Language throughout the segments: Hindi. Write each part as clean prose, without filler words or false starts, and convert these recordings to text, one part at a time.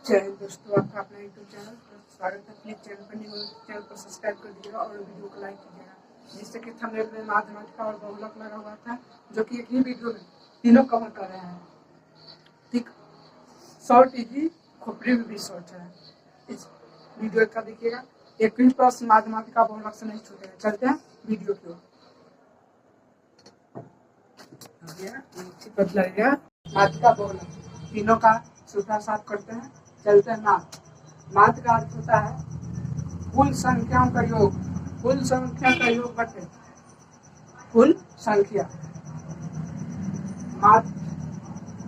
जय हिंद दोस्तों, आपका अपना यूट्यूब चैनल पर स्वागत है। प्लीज चैनल पर सब्सक्राइब कर दीजिएगा और वीडियो को लाइक कीजिएगा, जिससे कि थंबनेल में मैथमेटिक्स और बहुलक लगा हुआ था, जो कि एक ही वीडियो में तीनों कवर कर रहे हैं। ठीक, शॉर्ट इजी खोपड़ी में भी शॉर्ट है। इस वीडियो का देखिएगा, एक भी प्रश्न मैथमेटिक्स का बहुलक से नहीं छूटेगा। चलते हैं वीडियो की ओर। बदला गया मैथ का बहुलक, तीनों का सूत्र साफ करते हैं। चलते हैं मैथ का अर्थ होता है कुल संख्याओं का योग। कुल संख्या का योग बटे कुल संख्या।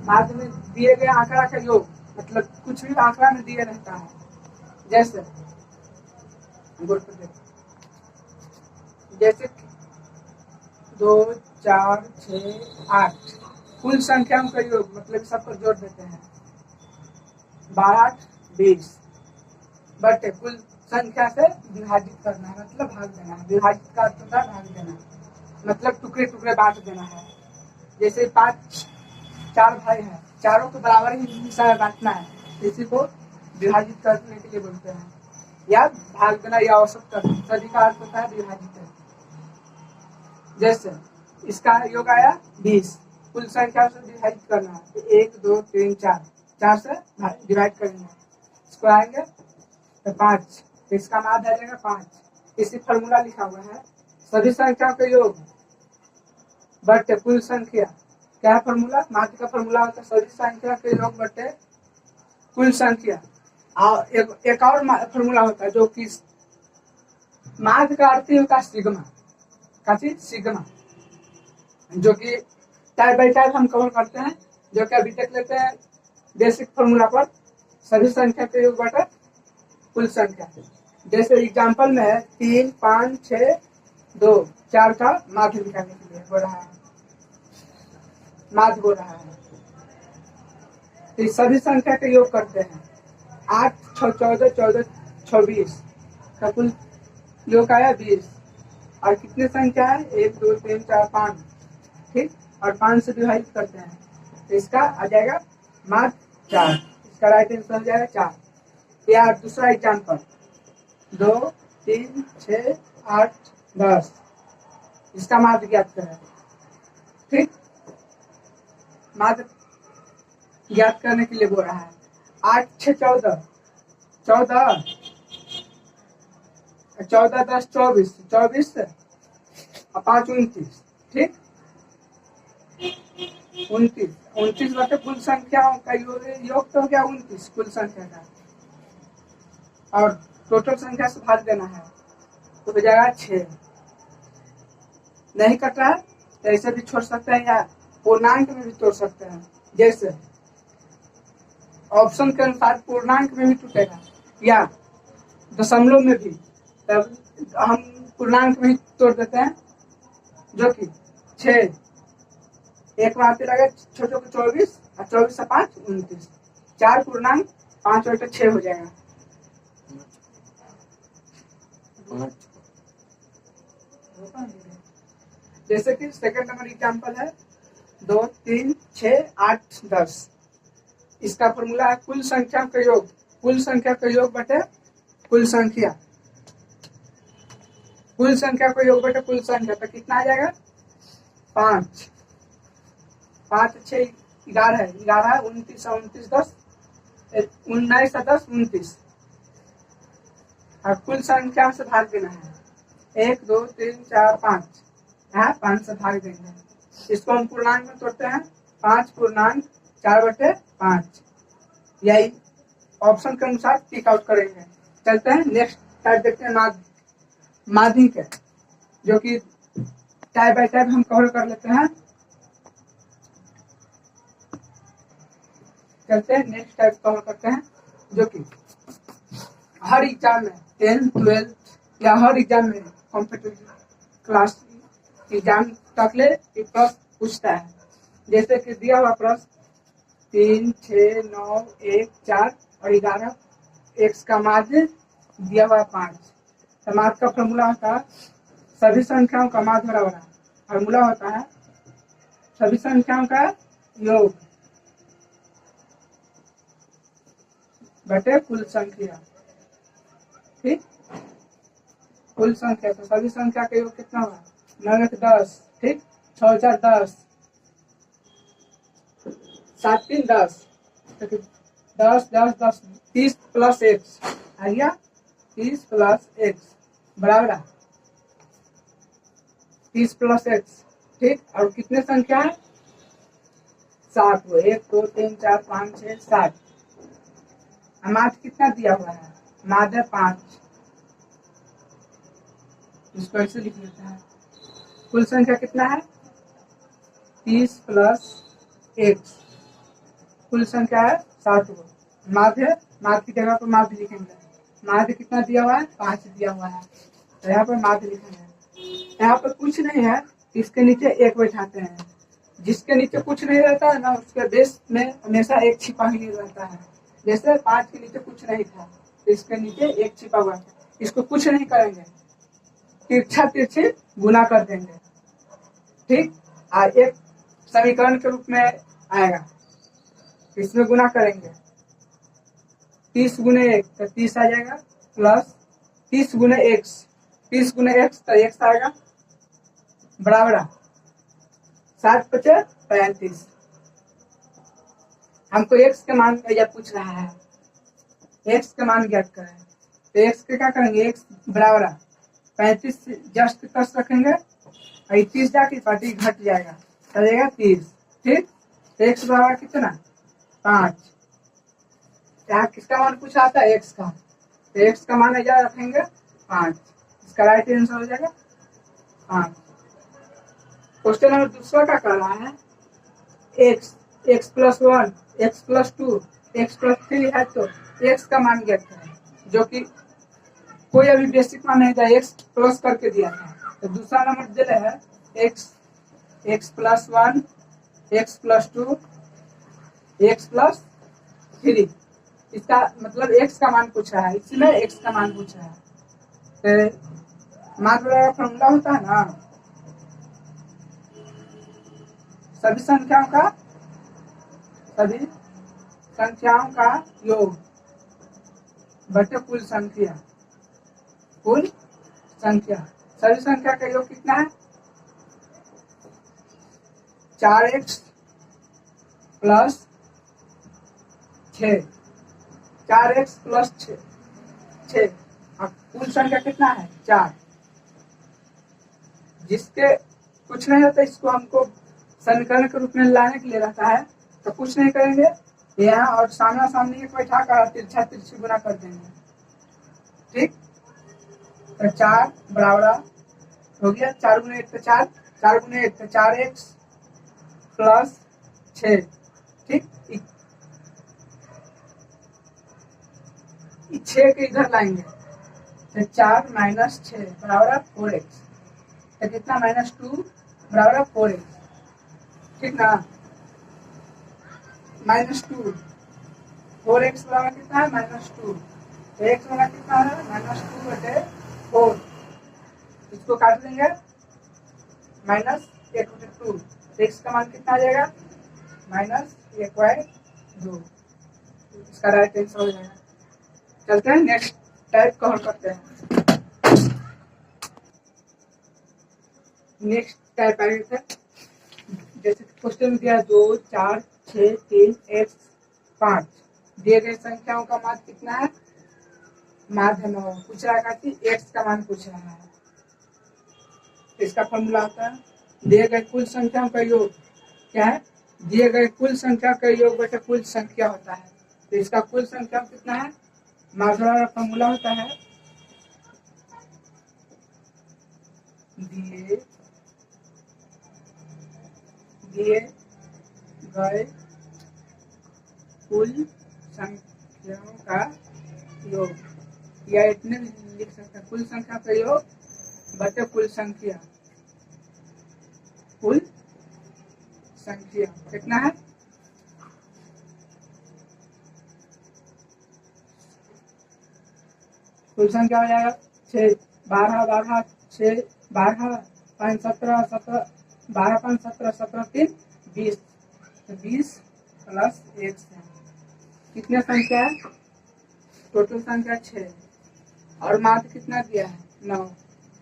मैथ में दिए गए आंकड़ा का योग, मतलब कुछ भी आंकड़ा में दिए रहता है। जैसे जैसे 2, 4, 6, 8 कुल संख्याओं का योग, मतलब सबको जोड़ देते हैं। 12, 20 बटे कुल संख्या से विभाजित करना है, मतलब भाग देना है। विभाजित का अर्थ होता है भाग देना, मतलब टुकड़े टुकड़े बांट देना है। जैसे 4 भाई हैं, चारों को बराबर ही हिस्सा में बांटना है, इसी को विभाजित करने के लिए बोलते हैं, या भाग देना या औसत करना। सभी का अर्थ होता है विभाजित। जैसे इसका योग आया 20, कुल संख्या से विभाजित करना है। 1, 2, 3, 4 से डिवाइड करेंगे, इसको आएंगे तो 5, इसका मान आ जाएगा 5। इसी फॉर्मूला लिखा हुआ है, सभी संख्याओं का योग बटे कुल संख्या। क्या फॉर्मूला? मैथ का फॉर्मूला होता है सभी संख्या के योग बटे कुल संख्या। और एक और फॉर्मूला होता है, जो कि मैथ का अर्थ होता है सिग्मा। सिग्मा, जो कि टाइप बाई टाइप हम कवर करते हैं, जो कि अभी तक लेते हैं बेसिक फॉर्मूला पर। सभी संख्या के योग बटे कुल संख्या। जैसे एग्जाम्पल में है 3, 5, 6, 2, 4 का माध्य निकालने के लिए बोल रहा है, माध्य बोल रहा है। तो सभी संख्या के योग करते हैं। 8, 6, 14, 14, 26 का कुल योग आया 20। और कितने संख्या है? 1, 2, 3, 4, 5। ठीक, और 5 से विभाजित करते हैं, तो इसका आ जाएगा माध्य 4। इसका राइट आंसर हो जाएगा 4। या दूसरा एग्जाम्पल 2, 3, 6, 8, 10, इसका माध्य ज्ञात करें। ठीक, माध्य ज्ञात करने के लिए बोल रहा है। 8, 6, 14, 14, 14, 10, 24, 24 और 5, 29। ठीक, 29 बटे कुल संख्याओं का योग तो हो गया 29 कुल संख्या का, और टोटल संख्या से भाग देना है, तो हो जाएगा 6। नहीं कट रहा है तो ऐसे भी छोड़ सकते हैं, या पूर्णांक में भी तोड़ सकते हैं। जैसे ऑप्शन के अनुसार पूर्णांक में भी टूटेगा या दशमलव में भी, तब हम पूर्णांक में ही तोड़ देते हैं, जो कि 6। एक वहां पे लगा छोटे को 24 और 24 से 5, 29। 4 पूर्णांक 5 बटे 6 हो जाएगा। जैसे कि सेकंड नंबर एग्जांपल है 2, 3, 6, 8, 10। इसका फॉर्मूला है कुल संख्या का योग। कुल संख्या का योग बटे कुल संख्या। कुल संख्या का योग बटे कुल संख्या, तो कितना आ जाएगा? 5, 5, 6, 11 है, 11, 29, 29, 10, 19, 10, 29। और कुल संख्या से भाग देना है। 1, 2, 3, 4, 5, यहाँ 5 से भाग देंगे। इसको हम पूर्णांक में तोड़ते हैं। 5 पूर्णांक 4 बटे 5, यही ऑप्शन के अनुसार टिक आउट करेंगे। चलते हैं नेक्स्ट टाइप देखते हैं, माध्यिक है, जो कि टाइप बाय टाइप हम कवर कर लेते हैं। चलते हैं नेक्स्ट टाइप कवर करते हैं, जो कि हर एग्जाम में 10th, 12th या हर एग्जाम में कॉम्पिटिटिव क्लास एग्जाम तक ले प्रश्न पूछता है। जैसे कि दिया हुआ प्रश्न 3, 6, 9, 1, 4 और 11, x का माध्य दिया हुआ 5। तो माध्य का फॉर्मूला होता है सभी संख्याओं का माध्य बराबर है। फॉर्मूला होता है सभी संख्याओं का योग बटे कुल संख्या। ठीक, कुल संख्या तो सभी संख्या का योग कितना हुआ? 9 1 10। ठीक, 6 4 10, 7 3 10, 10 10 10, 30 प्लस एक्स आ गया। 30 प्लस एक्स बराबर 30 प्लस एक्स। ठीक, और कितने संख्या है? 7 को 1 2 3 4 5 6 7। माध्य कितना दिया हुआ है? माध्य 5। इसको ऐसे लिख लेते हैं। कुल संख्या कितना है? 30 प्लस एक्स। कुल संख्या है 7 को। माध्य, माध्य की जगह पर माध्य लिखेंगे। माध्य कितना दिया हुआ है? 5 दिया हुआ है, तो यहाँ पर माध्य लिखेंगे। यहाँ पर कुछ नहीं है, इसके नीचे एक बैठाते हैं। जिसके नीचे कुछ नहीं रहता है ना, उसके बेस में हमेशा एक छिपा ही रहता है। जैसे 5 के नीचे कुछ नहीं था, तो इसके नीचे एक छिपा हुआ है। इसको कुछ नहीं करेंगे, तिरछा तिरछे गुना कर देंगे। ठीक, और एक समीकरण के रूप में आएगा, इसमें गुना करेंगे। 30 गुने 1 तो 30 आ जाएगा, प्लस 30 गुने एक्स, 30 गुने एक्स तो एक्स आएगा बराबर 7 5 35। हमको एक्स के मान या पूछ रहा है, एक्स के मान ज्ञात करें। तो एक्स के क्या करेंगे? एक्स बराबर 35 जस्ट प्लस रखेंगे, 30 जाके 30 घट जाएगा, चलेगा 30। ठीक, तो एक्स बराबर कितना? 5। यहाँ किसका मान पूछा था? एक्स का। तो एक्स का मान क्या रखेंगे? 5। इसका राइट आंसर हो जाएगा 5। क्वेश्चन नंबर दूसरा का कर रहा है x, x plus 1, x plus 2, x plus 3 है, तो एक्स का मान ज्ञात करें, जो कि कोई अभी बेसिक मान नहीं था, एक्स प्लस करके दिया था। तो दूसरा नंबर दिया है x, x plus 1, x plus 2, x plus 3। इसका मतलब एक्स का मान पूछ रहा है, इसमें एक्स का मान पूछ रहा है। तो मान का फॉर्मूला होता है ना, सभी संख्याओं का योग बटे कुल संख्या। कुल संख्या, सभी संख्या का योग कितना है? 4x plus 6, 4x plus 6। अब कुल संख्या कितना है? 4। जिसके कुछ नहीं होता, इसको हमको समीकरण के रूप में लाने के लिए रहता है, तो कुछ नहीं करेंगे, यहाँ और सामना सामने एक बैठा कर तिरछा तिरछी गुना कर देंगे। ठीक, तो 4 बराबर हो गया 4 गुने 1 तो 4, 4 गुने 1 तो 4x प्लस 6। ठीक, 6 के इधर लाएंगे, तो 4 माइनस 6 बराबर 4x। तो कितना? -2 बराबर 4x। ठीक ना, -2, 4x बराबर कितना है? -2। तो x बराबर कितना है? -2 बटे 4। इसको काट देंगे, -1 बटे 2। तो x का मान कितना आ जाएगा? -1/2। इसका राइट आंसर हो जाएगा। चलते हैं नेक्स्ट टाइप को हल करते हैं। नेक्स्ट टाइप आएगा, जैसे क्वेश्चन दिया 2 4 6 3 x 5। दिए गए संख्याओं का मान कितना है? माध्य 9 पूछ रहा है कि एक्स का मान पूछ रहा है। इसका फॉर्मूला होता है दिए गए कुल संख्याओं का योग। क्या है? दिए गए कुल संख्या का योग बटे कुल संख्या होता है। तो इसका कुल संख्या कितना है? माध्य का फॉर्मूला होता है दिए गए कुल संख्याओं का योग, या इतने लिख सकते हैं, कुल संख्या का योग बटे कुल संख्या। कुल संख्या कितना है? कुल संख्या हो जाएगा 6 12 12 6 12 5 17 17 12 5 17 17 3 20। 20 प्लस 1 से कितने संख्या है? टोटल संख्या 6 और माध्य कितना दिया है 9,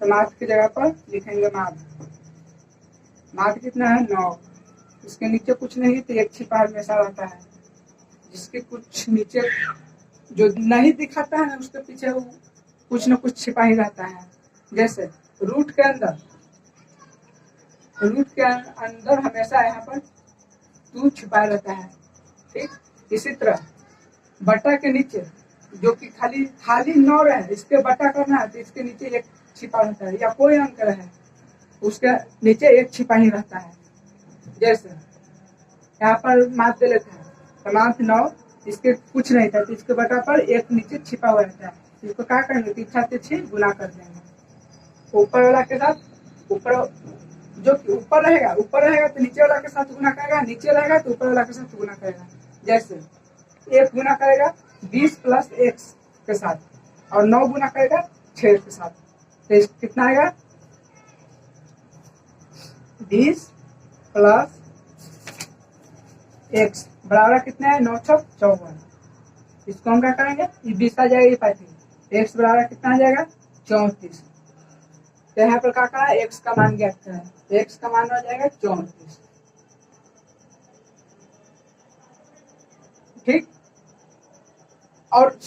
तो माध्य की जगह पर लिखेंगे माध्य कितना है 9। इसके नीचे कुछ नहीं तो एक छिपा हमेशा रहता है, जिसके कुछ नीचे जो नहीं दिखाता है उसके पीछे वो कुछ न कुछ छिपा ही रहता है। जैसे रूट के अंदर हमेशा यहाँ पर 2 छिपा रहता है, ठीक। इसी तरह बटा के नीचे जो कि खाली 9 रहे, इसके बटा करना है तो इसके नीचे एक छिपा रहता है, या कोई अंक रहे उसके नीचे एक छिपा ही रहता है। जैसे यहाँ पर माध्य लेते हैं तो माध्य 9, इसके कुछ नहीं था तो इसके बटा पर एक नीचे छिपा हुआ रहता है। इसको क्या करेंगे, 3 गुना कर देंगे ऊपर वाला के साथ। ऊपर जो ऊपर रहेगा तो नीचे वाला के साथ गुना करेगा, नीचे रहेगा तो ऊपर वाला के साथ गुना करेगा। जैसे 1 गुना करेगा 20 प्लस x के साथ, और 9 गुना करेगा 6 के साथ, तो कितना आएगा 20 प्लस x बराबर कितना है 9 छक 54। इसको हम क्या करेंगे, ये 20 आ जाएगा, ये 35, x बराबर कितना आ जाएगा 34। तो यहाँ पर क्या करा, x का मान ज्ञात करें, x का मान हो जाएगा 34, ठीक। और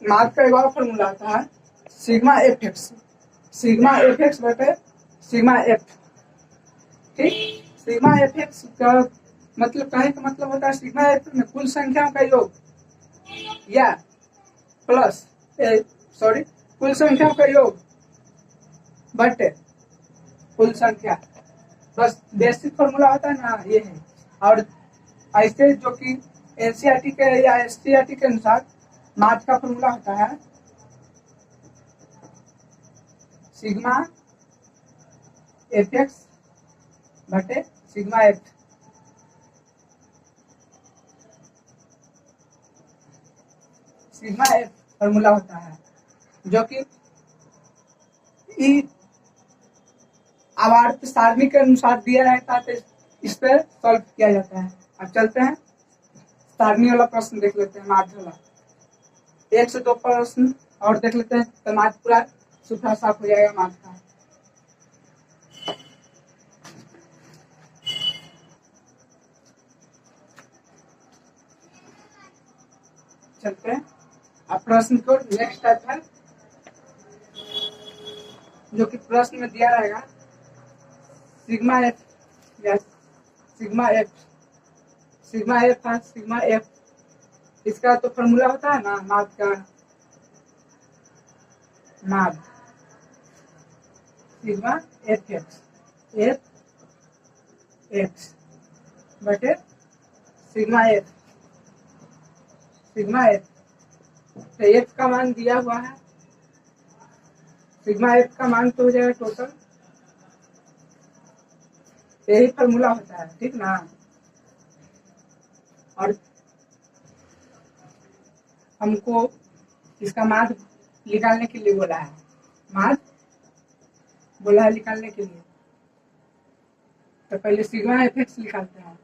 माध्य का एक और फॉर्मूला आता है सिग्मा एफ एक्स बटे सिग्मा एफ, ठीक। सिग्मा एफ एक्स का मतलब कहने का मतलब होता है सिग्मा एफ में कुल संख्याओं का योग या प्लस कुल संख्याओं का योग बटे कुल संख्या, बस बेसिक फॉर्मूला होता है ना ये है। और ऐसे जो कि एनसीईआरटी के या एससीईआरटी के अनुसार माध्य का फॉर्मूला होता है सिग्मा एफ एक्स बटे sigma F. Sigma F formula होता है जो कि आवर्त सारणी के अनुसार दिया रहता है, इस पर सॉल्व किया जाता है। अब चलते हैं सारणी वाला प्रश्न देख लेते हैं, माध्य वाला 1 से 2 प्रश्न और देख लेते हैं, तो माध्य पूरा सुथरा साफ हो जाएगा माध्य का। चलते हैं अब प्रश्न को नेक्स्ट टाइप है, जो कि प्रश्न में दिया रहेगा सिग्मा एफ या सिग्मा एफ सिग्मा एफ, इसका तो फॉर्मूला होता है ना माध्य का, माध्य सिग्मा एफ एक्स बटे सिग्मा एफ। तो एफ का मान दिया हुआ है, सिग्मा एफ का मान तो हो जाएगा टोटल, यही फॉर्मूला होता है, ठीक ना। और हमको इसका माध्य निकालने के लिए बोला है, निकालने के लिए, तो पहले सिग्मा एफ एक्स निकालते हैं।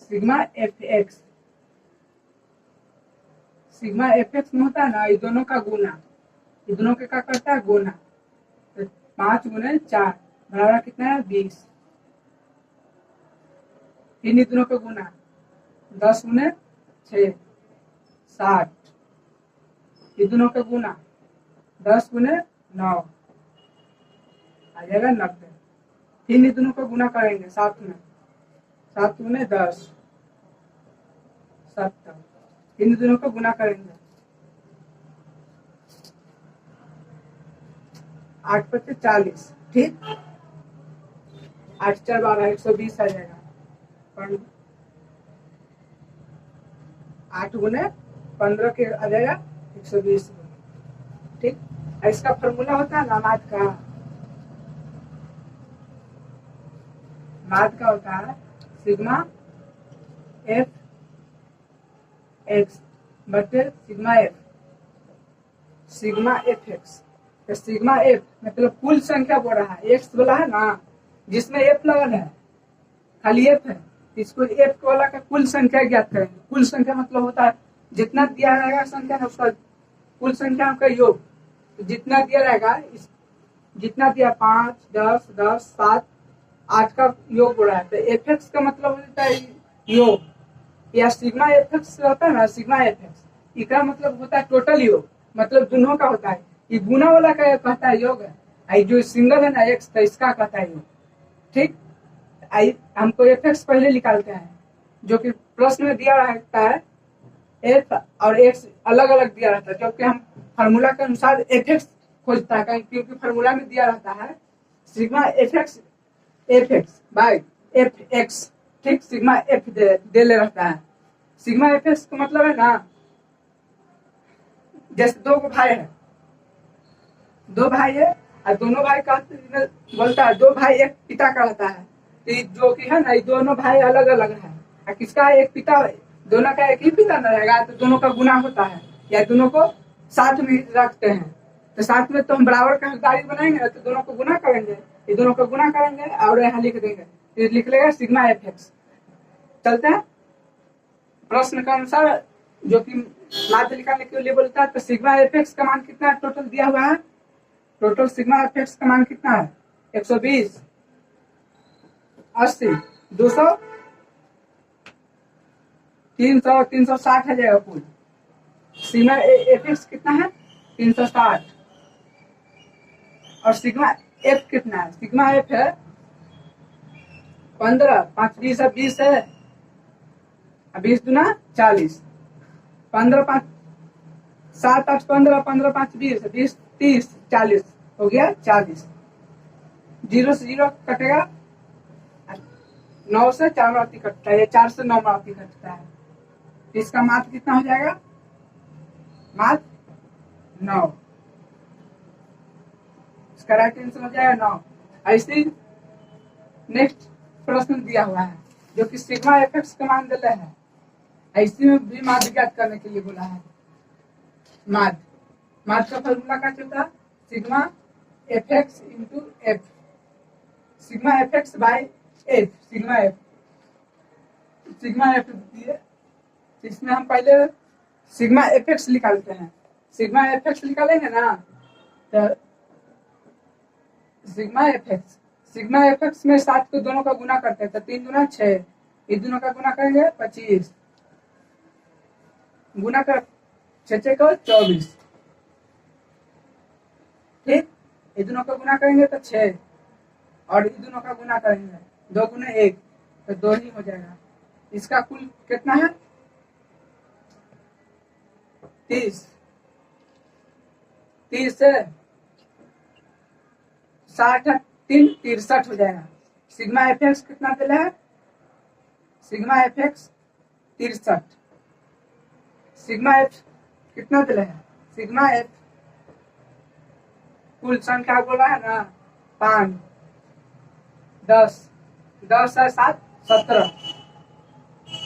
सिग्मा एफ एक्स में होता है ना ये दोनों का गुना, ये दोनों के क्या करता है गुना, तो 5 गुने 4 बराबर कितना है 20, इन दोनों का गुना 10 गुने 6 60, ये दोनों का गुना 10 गुने 9 आ जाएगा 90। फिर इन दोनों का गुना करेंगे 7 में, 7 गुने 10 70, इन दोनों को गुना करेंगे 8 पत्ते 40, ठीक। 8 4 12 120 आ जाएगा, 8 गुने 15 के आ जाएगा 120, ठीक। इसका फॉर्मूला होता है ना माध्य का होता है सिग्मा एफ एक्स बटे सिग्मा एफ एक्स। तो सिग्मा एफ मतलब कुल संख्या बोल रहा है, एक्स बोला है ना जिसमें एफ लगल है, खाली एफ है, इसको एफ वाला का कुल संख्या ज्ञात करेंगे। कुल संख्या मतलब होता है जितना दिया रहेगा संख्या ना उसका कुल संख्या का योग, तो जितना दिया रहेगा जितना दिया 5, 10, 10, 7, 8 का योग हो रहा है, तो एफ एक्स का मतलब होता है योग, या सिग्मा एफ एक्स रहता है ना, सिग्मा एफ एक्स इसका मतलब होता है टोटल योग, मतलब दोनों का होता है। ये गुना वाला का कहता है योग है, जो सिंगल है ना एक्स का, इसका कहता है योग। ठीक, हमको एफ एक्स पहले निकालते हैं, जो कि प्रश्न में दिया रहता है एफ और एक्स अलग अलग दिया रहता है, क्योंकि हम फार्मूला के अनुसार एफ एक्स खोजता है, क्योंकि फार्मूला में दिया रहता है sigma f x by f x. ठीक, सिग्मा एफ दे ले रहता है। सिग्मा एफ एक्स का मतलब है ना, जैसे दो भाई है और दोनों भाई का बोलता है, दो भाई एक पिता का रहता है, तो जो कि है ना ये दोनों भाई अलग अलग है, और किसका एक पिता, दोनों का एक ही पिता न रहेगा, तो दोनों का गुना होता है, या दोनों को साथ में रखते हैं, तो साथ में तो हम बराबर का गाड़ी बनाएंगे, तो दोनों को गुना करेंगे, ये दोनों को गुना करेंगे और यहाँ लिख देंगे, तो लिख लेगा सिग्मा एफ एक्स। चलते हैं प्रश्न के अनुसार, जो कि माध्य निकालने के लिए बोलता है, तो सिग्मा एफ एक्स का मान कितना है, टोटल दिया हुआ है, टोटल सिग्मा एफ एक्स का मान कितना है 120, 80, 200, 300, 360 है जाएगा कुल। सिग्मा एफ एक्स कितना है 360, और सिग्मा एफ कितना है, सिग्मा एफ है 15, 5 20 है, 20 है, 20 दूना 40, 15 5 7 8 15, 15 5 20, 20 30 40 हो गया 40। 0 से 0 कटेगा, 9 से 4 माती कटता है, 4 से 9 माती कटता है, इसका मात कितना हो जाएगा, मात 9, इसका राइट आंसर हो जाएगा 9। ऐसे नेक्स्ट प्रश्न दिया हुआ है, जो कि सिग्मा एफ एक्स का मान दिया है, ऐसे में भी माध्य ज्ञात करने के लिए बोला है। माध्य का फॉर्मूला क्या चलता है, sigma f x into f, sigma f x by f, sigma f दिए, इसमें हम पहले सिग्मा एफ एक्स निकालते हैं। सिग्मा एफ एक्स निकालेंगे ना, तो सिग्मा एफ एक्स में 7 को दोनों का गुना करते हैं, तो 3 दूना 6, ये दोनों का गुना करेंगे 25, गुना कर 6 को 24, ठीक, ये दोनों का गुना करेंगे तो 6, और ये दोनों का गुना करेंगे 2 गुना 1, तो 2 ही हो जाएगा। इसका कुल कितना है 30, 30 से 60, 3 63 हो जाएगा। सिग्मा एफ एक्स कितना दिला है, sigma f x 63, sigma F कितना दिला है, सिग्मा एफ कुल संख्या बोला है ना 5, 10, 10 है 7, 17,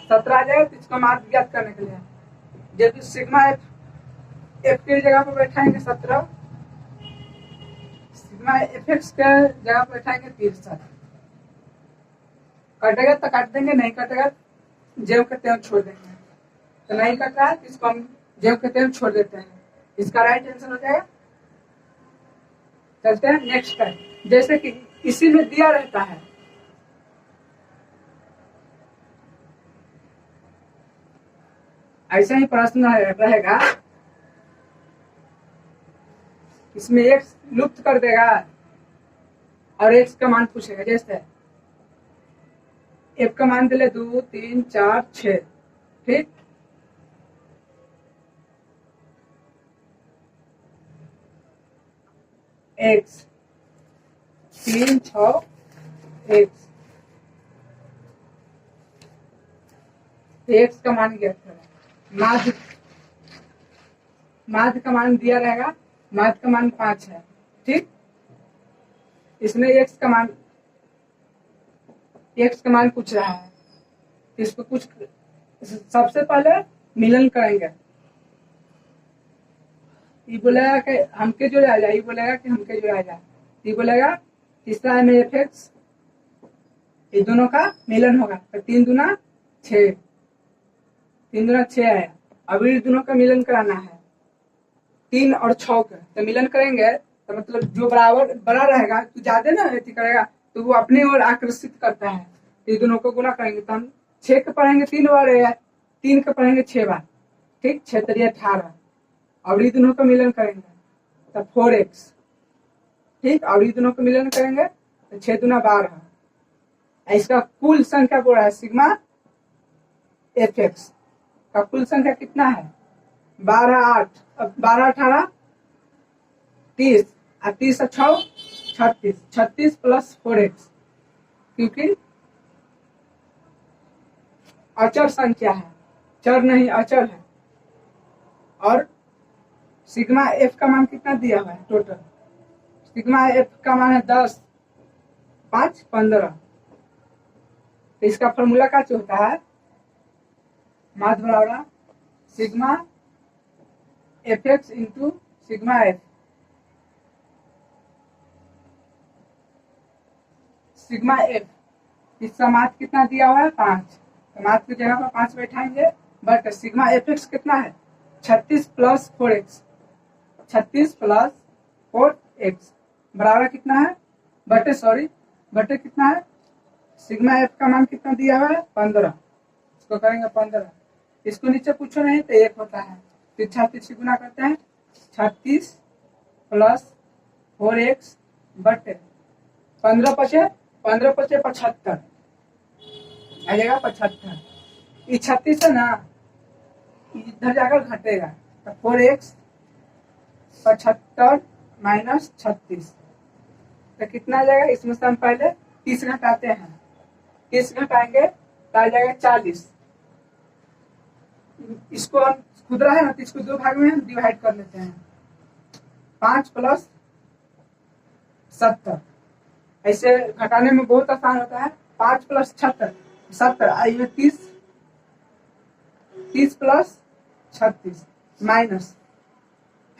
17 आ जाएगा। तो इसको मार्क ज्ञात करने के लिए जब सिग्मा एफ की जगह पर बैठाएंगे 17, सिग्मा एफ एक्स के जगह पर बैठाएंगे 63, कटेगा तो काट देंगे, नहीं कटेगा जेब के तेल छोड़ देंगे, तो नहीं कट रहा है तो इसको हम जेब के तेल छोड़ देते हैं, इसका राइट आंसर हो जाएगा। चलते हैं नेक्स्ट का, जैसे कि इसी में दिया रहता है ऐसा ही प्रश्न रहेगा, इसमें एक्स लुप्त कर देगा और एक्स का मान पूछेगा, जैसे एफ का मान दिले 2 3 4 6, ठीक, एक्स 3 6 एक्स, एक्स का मान ज्ञात करें। माध्य का मान दिया रहेगा, माध्य का मान 5 है, ठीक, इसमें एक्स का मान पूछ रहा है, इसको कुछ सबसे पहले मिलन करेंगे, ये बोलेगा कि हमके जो आ जाए, ये बोलेगा कि हमके जो आ जाए, ये बोलेगा तीसरा है में एफ एक्स, ये दोनों का मिलन होगा, तो 3 दूना 6, 3 दूना 6 आया, अब इन दोनों का मिलन कराना है, 3 और 6 का, तो मिलन करेंगे तो मतलब जो बराबर बड़ा रहेगा तो ज्यादा ना अथी करेगा, तो वो अपने ओर आकर्षित करता है। तो ये दोनों को गुना करेंगे तो हम 6 का पढ़ेंगे 3 बार या 3 का पढ़ेंगे 6 बार, ठीक, 6 3 18। और ये दोनों का मिलन करेंगे तो 4x, ठीक, और ये दोनों का मिलन करेंगे तो 6 दूना 12। इसका कुल संख्या बोला है सिग्मा fx का कुल संख्या कितना है 12 8, अब 12 18 30 और 30 और 6 36, 36 प्लस 4x, क्योंकि अचर संख्या है, चर नहीं अचर है। और सिग्मा f का मान कितना दिया हुआ है टोटल, सिग्मा f का मान है 10 5 15। तो इसका फॉर्मूला क्या होता है, माध्य बराबर sigma fx into sigma f। Sigma f इसका माध्य कितना दिया हुआ है 5, तो माध्य की जगह पर 5 बैठाएंगे, बट सिग्मा fx कितना है 36 प्लस 4x, 36 प्लस 4x बराबर कितना है बटे कितना है, सिग्मा f का मान कितना दिया हुआ है 15, इसको करेंगे 15, इसको नीचे पूछो नहीं तो 1 होता है, फिर 36 से गुना करते हैं, 36 प्लस 4x बटे 15 पचे 75 आ जाएगा 75। ये 36 है ना, इधर जाकर घटेगा तो 4x 75 माइनस 36 तो कितना आ जाएगा, इसमें से हम पहले 30 घटाते हैं, 30 घटाएंगे तो आ जाएगा 40। इसको हम खुदरा है ना, तो इसको 2 भाग में हम डिवाइड कर लेते हैं, 5 प्लस 70, ऐसे घटाने में बहुत आसान होता है, 5 प्लस 70 आइए 30 प्लस 36 माइनस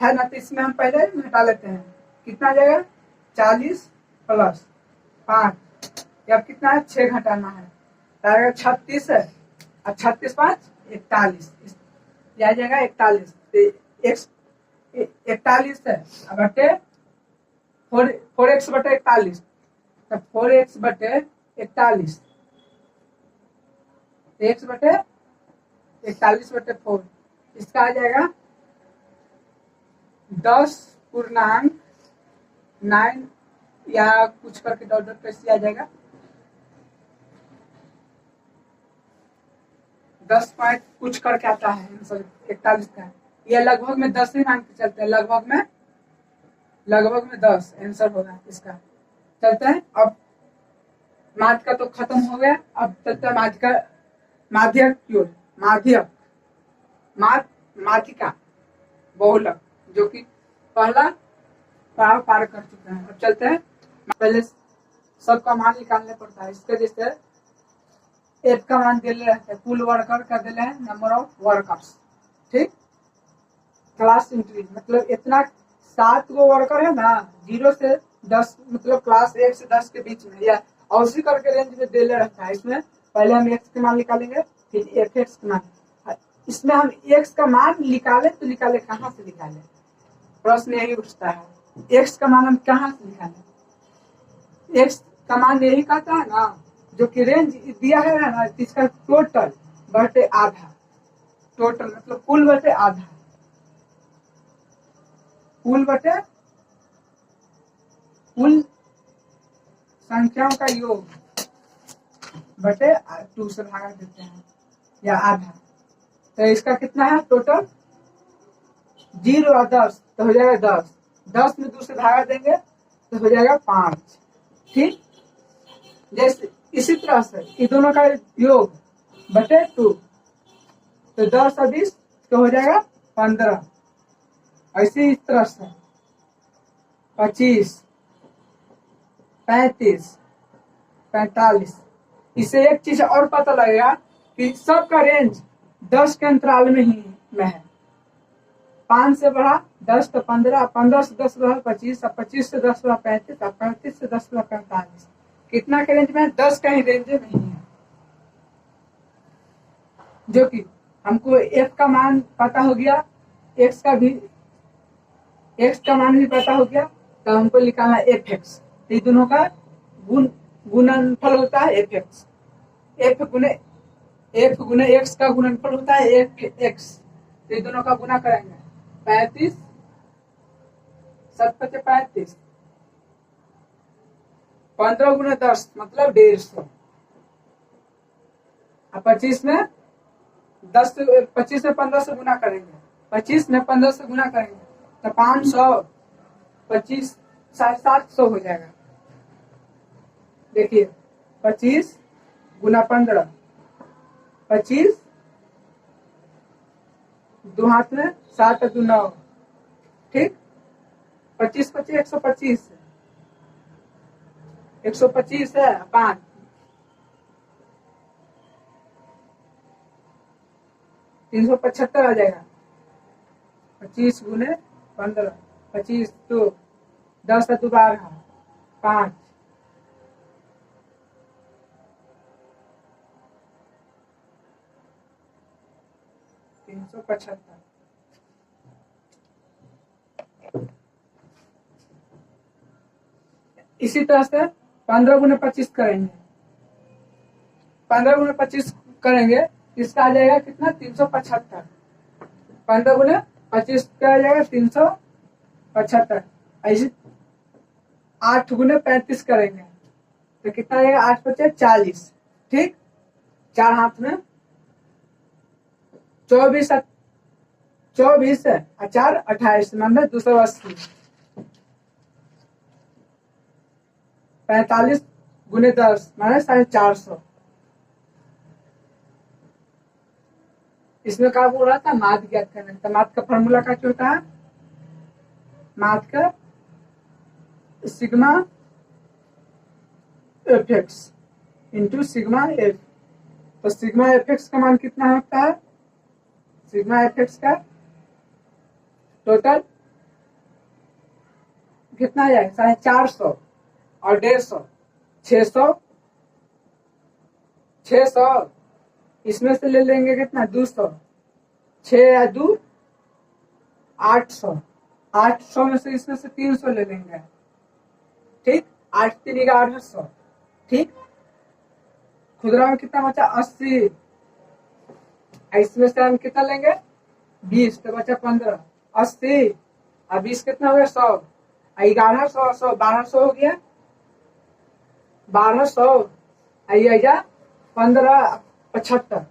है ना, तो इसमें हम पहले घटा लेते हैं, कितना आ जाएगा 40 प्लस 5, अब कितना है 6 घटाना है, तो आएगा 36 है और 36 5 41, आ जाएगा 41, x 41 है बटे 4x बटे 41, तो 4x बटे 41, x बटे 41 बटे 4, इसका आ जाएगा 10.9 या कुछ करके डॉट कैसे आ जाएगा 10 पॉइंट कुछ करके आता है आंसर 41 का, यह लगभग में 10 ही मान के चलते हैं, लगभग में 10 आंसर होगा इसका। चलते हैं अब, माध्य का तो खत्म हो गया, अब चलते हैं माध्यिका माध्यिका बहुलक, जो कि पहला पड़ाव पार कर चुके हैं। अब चलते हैं, पहले सबका मान निकालने पड़ता है, इसके जैसे एफ का मान दिले रहते हैं, कुल वर्कर का दिले हैं नंबर ऑफ वर्कर्स, ठीक, क्लास इंक्रीज मतलब इतना 7 गो वर्कर है ना, 0 से 10 मतलब क्लास 1 से 10 के बीच में या औसी करके रेंज में दिले रहता है। इसमें पहले हम एक्स के मान निकालेंगे, फिर एफ एक्स का मान, इसमें हम एक्स का मान निकाले तो निकाले कहाँ से निकाले, प्रश्न यही उठता है, एक्स का मान हम कहाँ से निकाले, एक्स का मान यही कहता है ना, जो कि रेंज दिया है ना, इसका टोटल बटे आधा, टोटल मतलब कुल बटे आधा, कुल संख्याओं का योग बटे 2 से भागा देते हैं या आधा, तो इसका कितना है टोटल 0 और 10 तो हो जाएगा 10, 10 में 2 से भागा देंगे तो हो जाएगा 5, ठीक। जैसे इसी तरह से इन दोनों का योग बटे 2 तो 10 और 20 तो हो जाएगा 15, ऐसे इस तरह से 25 35 45। इससे एक चीज और पता लगेगा कि सबका रेंज 10 के अंतराल में ही में है, 5 से बढ़ा 10 तो 15, 15 से 10 बढ़ा 25, 25 से 10 बढ़ा 35, 35 से 10 बढ़ा 45, कितना के रेंज में है 10 का ही रेंज में ही है, जो कि हमको f का मान पता हो गया, x का मान भी पता हो गया, तो हमको निकालना fx। ये दोनों का गुणनफल होता है fx। f गुने x का गुणनफल होता है fx। तो ये दोनों का गुना करेंगे 35 7 × 35, 15 × 10 मतलब 150। अब 25 में 15 से गुना करेंगे, 25 में 15 से गुना करेंगे तो 500, 25 750 हो जाएगा। देखिए 25 × 15, 25 दो हाथ में 7 × 2 9, ठीक। 25 25 125, 125 है 5, 375 आ जाएगा। 25 × 15, 25 2 10 2 12 5, 375। इसी तरह से 15 × 25 करेंगे, 15 × 25 करेंगे, इसका आ जाएगा कितना 375। 15 × 25 का आ जाएगा 375। ऐसे 8 × 35 करेंगे तो कितना आ जाएगा 8 × 5 = 40, ठीक। 4 हाथ में 24 है, 4 28 मतलब 280। 45 × 10 माने 450। इसमें क्या बोल रहा था, माध्य ज्ञात करना। तो माध्य का फॉर्मूला क्या होता है, माध्य का sigma fx into sigma f। तो सिग्मा fx का मान कितना होता है, सिग्मा fx का टोटल कितना है 450 और 150, 600 इसमें से ले लेंगे कितना 200, 6 या 2 800, 800 में से इसमें से 300 ले लेंगे, ठीक। 8 3 1800, ठीक। खुदरा में कितना बचा 80, इसमें से हम कितना लेंगे 20, तो बचा 15, 80 और 20 कितना हो गया 100, 1100 100 1200 हो गया, 1200 आइएगा 15 75,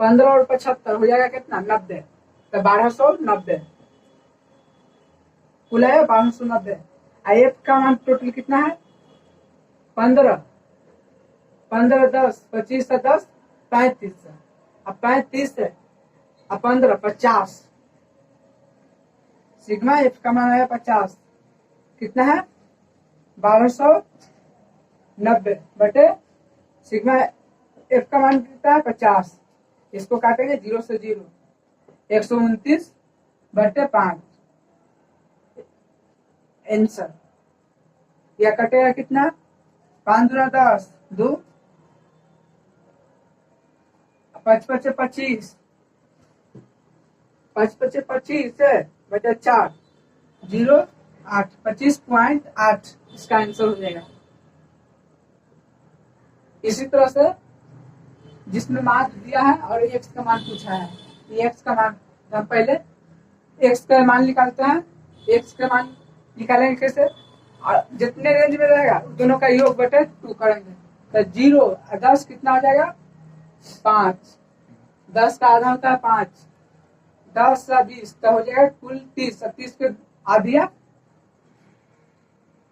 15 और 75 हो जाएगा कितना 90, तो 1290 कुल है 1290। एफ का मान टोटल कितना है 15 15 10 25 से 10 35, अब 35 है अब 15 50। सिग्मा एफ का मान है 50, कितना है 1290 बटे सिग्मा एफ का मान कितना है 50। इसको काटेंगे 0 से 0, 129 बटे 5 आंसर। यह कटेगा कितना 5 × 10 2, 5 × 25, 5 × 25 है बटे 4 0 8 25.8 इसका आंसर हो जाएगा। इसी तरह से जिसमें मान दिया है और एक्स का मान पूछा है, एक्स का मान हम पहले एक्स का मान निकालते हैं। एक्स का मान निकालेंगे कैसे, जितने रेंज में रहेगा दोनों का योग बटे 2 करेंगे तो 0 और 10 कितना हो जाएगा 5, 10 का आधा होता है 5, 10 या 20 तो हो जाएगा कुल 30, 30 के आधिया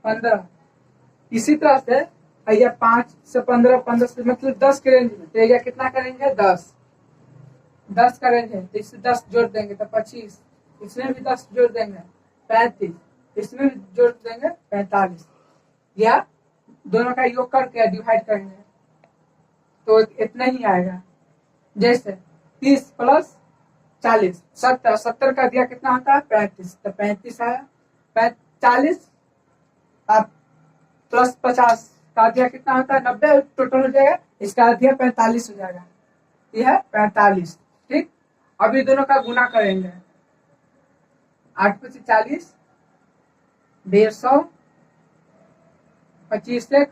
15। इसी तरह से या 5 से 15, 15 से मतलब 10 के रेंज में, तो या कितना करेंगे 10 का रेंज है तो इससे 10 जोड़ देंगे तो 25, इसमें भी 10 जोड़ देंगे 35, इसमें भी जोड़ देंगे 45, या दोनों का योग करके डिवाइड करेंगे तो इतना ही आएगा। जैसे 30 + 40 70, 70 का दिया कितना होता है 35, तो 35 आया, 40 प्लस 50 का दिया कितना होता है 90 टोटल हो जाएगा, इसका दिया 45 हो जाएगा, यह है 45, ठीक। अब ये दोनों का गुना करेंगे। 8 × 5 = 40, 150, 25x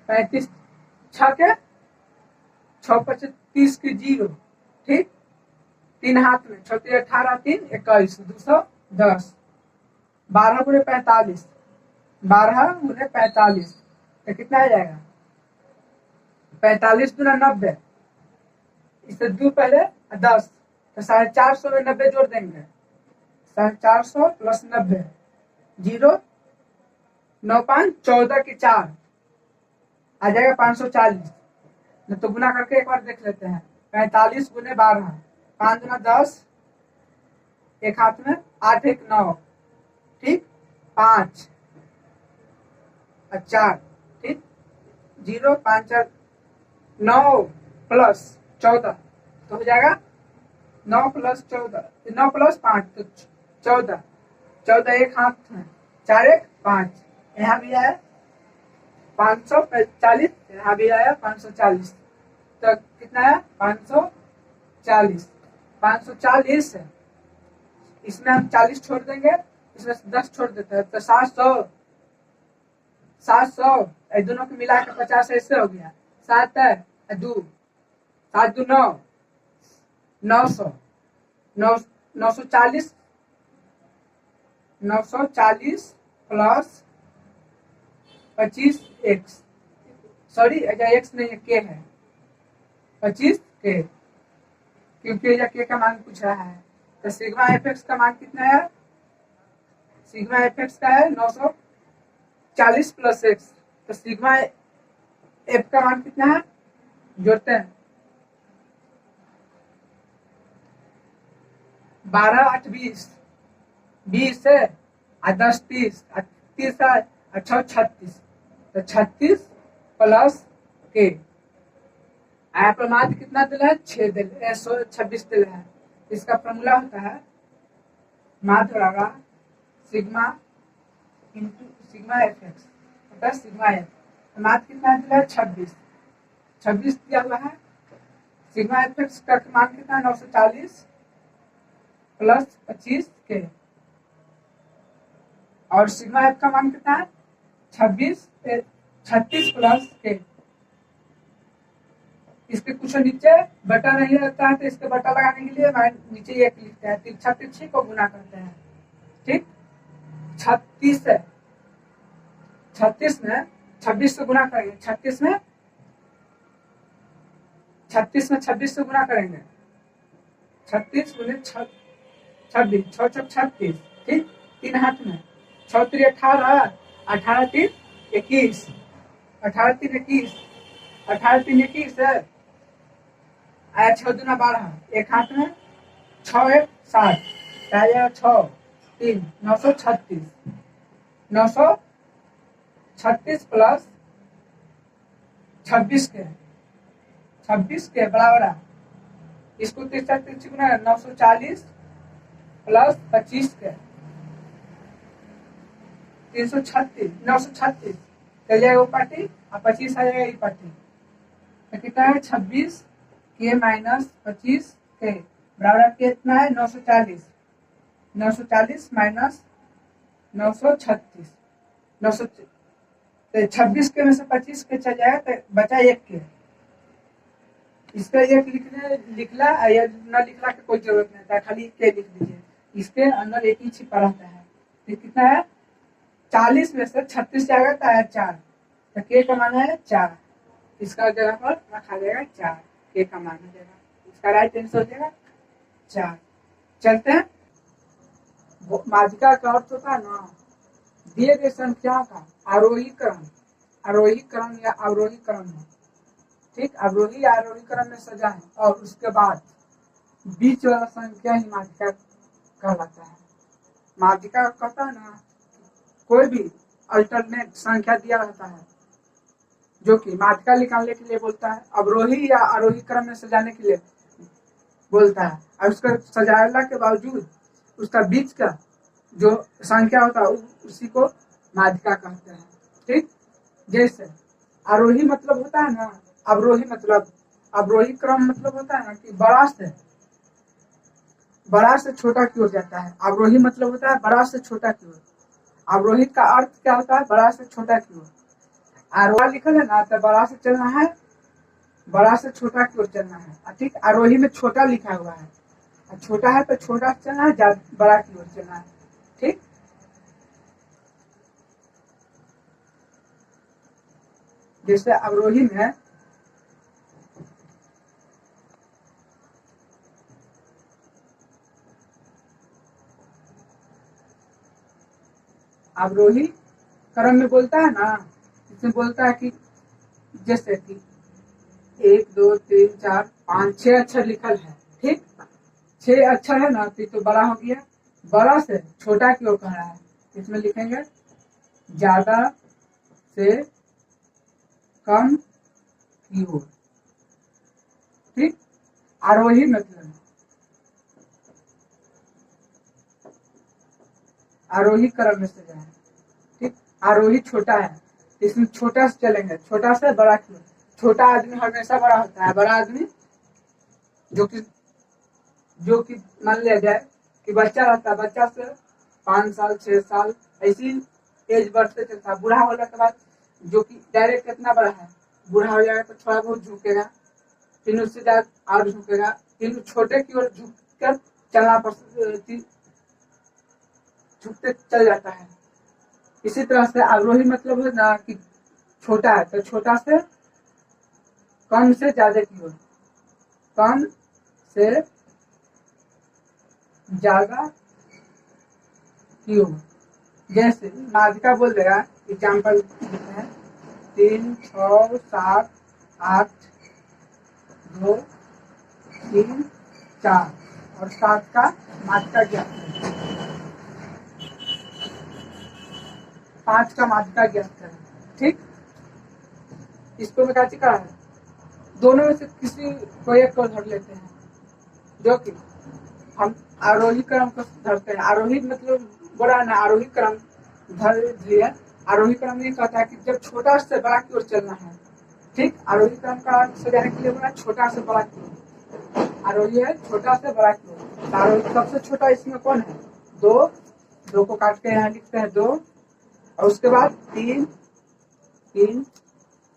35, 6 के 6 × 5 = 30 की 0, ठीक। 3 हाथ में, 6 × 3 = 18, 3 = 21, 210। 12 × 45, 12 × 45 तो कितना आ जाएगा? 45 × 90, इससे 2 पहले 10 तो 450 में 90 जोड़ देंगे। 450 + 90 0, 9 × 5 = 14 की 4 आ जाएगा 540। न तो गुना करके एक बार देख लेते हैं। 45 × 12, 5 × 10, एक हाथ में, 8 × 1 = 9, ठीक। 5 और 4, ठीक। 0, 5 4 9 + 14 तो हो जाएगा 9 + 14, 9 + 5 तो 14, 14 एक हाथ में, 4 1 5, यहाँ भी आया 540, यहाँ भी आया 540, तो कितना है? 540। 540 है, इसमें हम 40 छोड़ देंगे, इसमें 10 छोड़ देते हैं तो 700। 700 दोनों को मिला के 50 ऐसे हो गया। 7 है 2, 7 2 9, 900, 940, 940 + 25x, सॉरी x नहीं है, k है, 25k, क्योंकि यह k का मान पूछ रहा है। तो सिग्मा fx का मान कितना है? सिग्मा fx का है 940 + x, तो सिग्मा f का मान कितना है? जोड़ते हैं। 12 8 20, 20 है 10 30, 30 है 6 36, तो 36 + k। यहाँ पर माध्य कितना दिला है? 6 दिला है, 126 दिला है। इसका फॉर्मूला होता है माध्य होगा sigma into sigma fx plus sigma f। माध्य कितना दिला है? 26 दिया हुआ है। सिग्मा fx का मान कितना है? 940 + 25k, और सिग्मा f का मान कितना है? 36 + k। इसके कुछ नीचे बटा नहीं रहता है, तो इसके बटा लगाने के लिए नीचे एक लिखते हैं, तिरछा तिरछी को गुना करते हैं, ठीक। 36 है, 36 में 26 से गुना करेंगे, 36 में 26 से गुना करेंगे। 36 × 26, 6 × 36, ठीक। 3 हाथ में, 6 × 3 = 18, 18 × 3 = 21, 18 × 3 = 21, 18 × 3 = 21 है। आया 6 × 2 = 12, एक हाथ में, 6 1 7, आया 6 3 936, 936 + 26 के, 26 के बराबर, इसको तिरछा तिरछी गुना 940 + 25 के, 336, 936 चल जाएगा वो पार्टी, और 25 आ जाएगा ये पार्टी, तो कितना है? 26 के माइनस 25 के बराबर कितना है? 940, 940 माइनस 936, 26 के में से 25 के चल जाएगा तो बचा 1 के। इसका एक लिखला या न लिखला की कोई जरूरत नहीं था, खाली के लिख दीजिए, इसके अंदर एक ही छिपा रहता है। तो कितना है? 40 में से 36 जाएगा तो आया 4, तो के का मान है 4, इसका जगह पर रखा जाएगा 4, के का मान हो जाएगा, इसका राइट आंसर हो जाएगा 4। चलते हैं। माध्यिका का अर्थ होता है ना दिए गए संख्याओं का आरोही क्रम या अवरोही क्रम में, ठीक, अवरोही या आरोही क्रम में सजाएं और उसके बाद बीच वाला संख्या ही माध्यिका कहलाता है। माध्यिका कहता है ना कोई भी अल्टरनेट संख्या दिया रहता है जो कि माध्यिका निकालने के लिए बोलता है, अवरोही या आरोही क्रम में सजाने के लिए बोलता है, और उसका सजाने के बावजूद उसका बीच का जो संख्या होता है उसी को माध्यिका कहते हैं, ठीक। जैसे आरोही मतलब होता है ना, अवरोही मतलब अवरोही क्रम मतलब होता है ना कि बड़ा से छोटा की ओर जाता है। अवरोही मतलब होता है बड़ा से छोटा की ओर। अवरोही का अर्थ क्या होता है? बड़ा से छोटा की ओर। आरोहा लिखल है ना, तो बड़ा से चलना है, बड़ा से छोटा की ओर चलना है। ठीक, आरोही में छोटा लिखा हुआ है, छोटा है तो छोटा चलना है, बड़ा की ओर चलना है। ठीक, जैसे अवरोही में अवरोही क्रम में बोलता है ना, इसमें बोलता है कि जैसे कि 1 2 3 4 5 6 अक्षर लिखल है। ठीक, 6 अक्षर है ना, तो बड़ा हो गया। बड़ा से छोटा की ओर कह रहा है, इसमें लिखेंगे ज्यादा से कम की ओर। ठीक, आरोही मतलब आरोही क्रम में से जाए। ठीक, आरोही छोटा है, इसमें छोटा से चलेंगे, छोटा से बड़ा की ओर। छोटा आदमी हमेशा बड़ा होता है। बड़ा आदमी जो कि मान लिया जाए कि बच्चा रहता है, बच्चा से 5 साल 6 साल ऐसी एज बढ़ते चलता है। बूढ़ा होने के बाद जो कि डायरेक्ट कितना बड़ा है, बूढ़ा हो जाएगा तो थोड़ा बहुत झुकेगा, फिर उससे ज्यादा और झुकेगा, फिर छोटे की ओर झुक कर चलना झुकते चल जाता है। इसी तरह से अवरोही मतलब है ना कि छोटा है तो छोटा से कम से ज्यादा की ओर, कम से ज्यादा की ओर। जैसे माध्यिका बोल देगा, एग्जाम्पल देते हैं 3 6 7 8 2 3 4 और 7 का माध्यिका ज्ञात करें, 5 का माध्यिका ज्ञात करें। ठीक, इसको मैं क्या करा है, दोनों में से किसी को एक को धर लेते हैं, जो कि हम आरोही क्रम को धरते हैं। आरोही मतलब बड़ा ना, आरोही क्रम धर दिया। आरोही क्रम ये कहता है कि जब छोटा से बड़ा की ओर चलना है। ठीक, आरोही क्रम का सजाने के लिए बोला छोटा से बड़ा की ओर। आरोही है छोटा से बड़ा की ओर। आरोही सबसे छोटा इसमें कौन है? 2 को काट के यहाँ लिखते हैं 2, और उसके बाद 3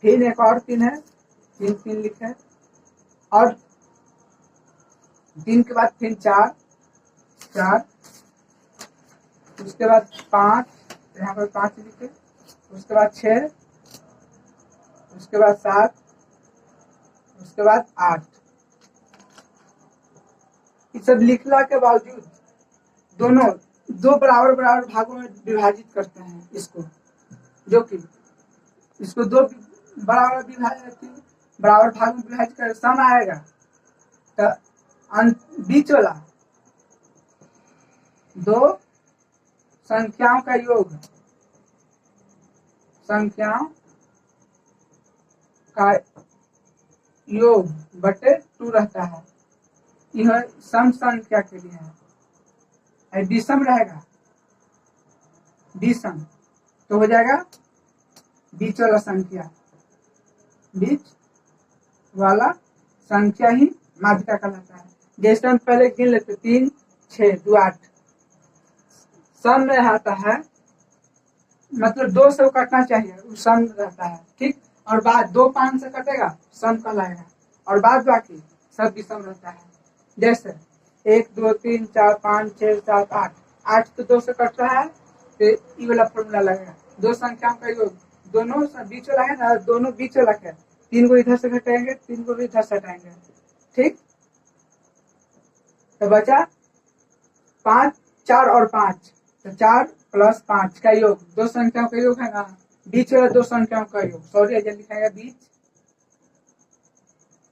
फिर एक और 3 है, 3 लिखे, और 3 के बाद फिर 4 उसके बाद 5, यहाँ पर 5 लिखे, उसके बाद 6, उसके बाद 7, उसके बाद 8। ये सब लिखने के बावजूद दोनों 2 बराबर बराबर भागों में विभाजित करते हैं इसको, जो कि इसको 2 बराबर भाग में विभाजित कर सम आएगा, तो बीच वाला 2 संख्याओं का योग, संख्याओं का योग बटे 2 रहता है। यह सम संख्या के लिए है। विषम रहेगा, विषम तो हो जाएगा बीच वाला संख्या, बीच वाला संख्या ही माध्यिका कहलाता है। जैसे हम पहले गिन लेते 3 6 2 8, सम में आता है, मतलब 2 से कटना चाहिए, वो सम रहता है। ठीक, और बाद 2 5 से कटेगा, सम कहलाएगा, और बाद बाकी सब विषम रहता है। जैसे 1 2 3 4 5 6 7 8, 8 तो 2 से कटता है, तो ये वाला फॉर्मूला लगेगा, 2 संख्याओं का योग, दोनों बीच वाला है ना, दोनों बीच वाला है, 3 को इधर से घटाएंगे, 3 को भी इधर से हटाएंगे। ठीक, तो बचा 5 4 और 5, तो 4 + 5 का योग, 2 संख्याओं का योग है ना, बीच वाला 2 संख्याओं का योग, सॉरी ऐसे लिखाएगा बीच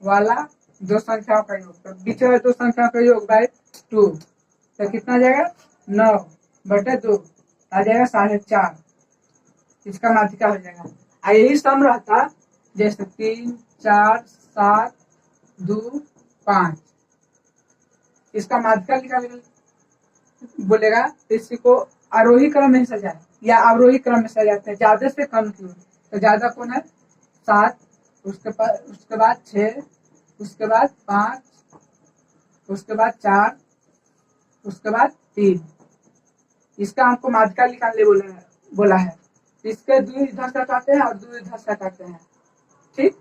वाला 2 संख्याओं का योग, तो बीच वाला 2 संख्याओं का योग बाय 2, तो कितना जाएगा 9 बटे 2, आ जाएगा 4.5, इसका माध्यिका हो जाएगा। यही सम रहता, जैसे 3 4 7 2 5, इसका माध्यिका निकाल बोलेगा, इसी को आरोही क्रम में सजाए या अवरोही क्रम में सजाते हैं, ज्यादा से कम की ओर। तो ज्यादा कौन है 7, उसके बाद 6, उसके बाद 5, उसके बाद 4, उसके बाद 3। इसका हमको माध्यिका निकालने बोला है। इसके 2 इधर से हटाते हैं और 2 इधर से हटाते हैं, ठीक।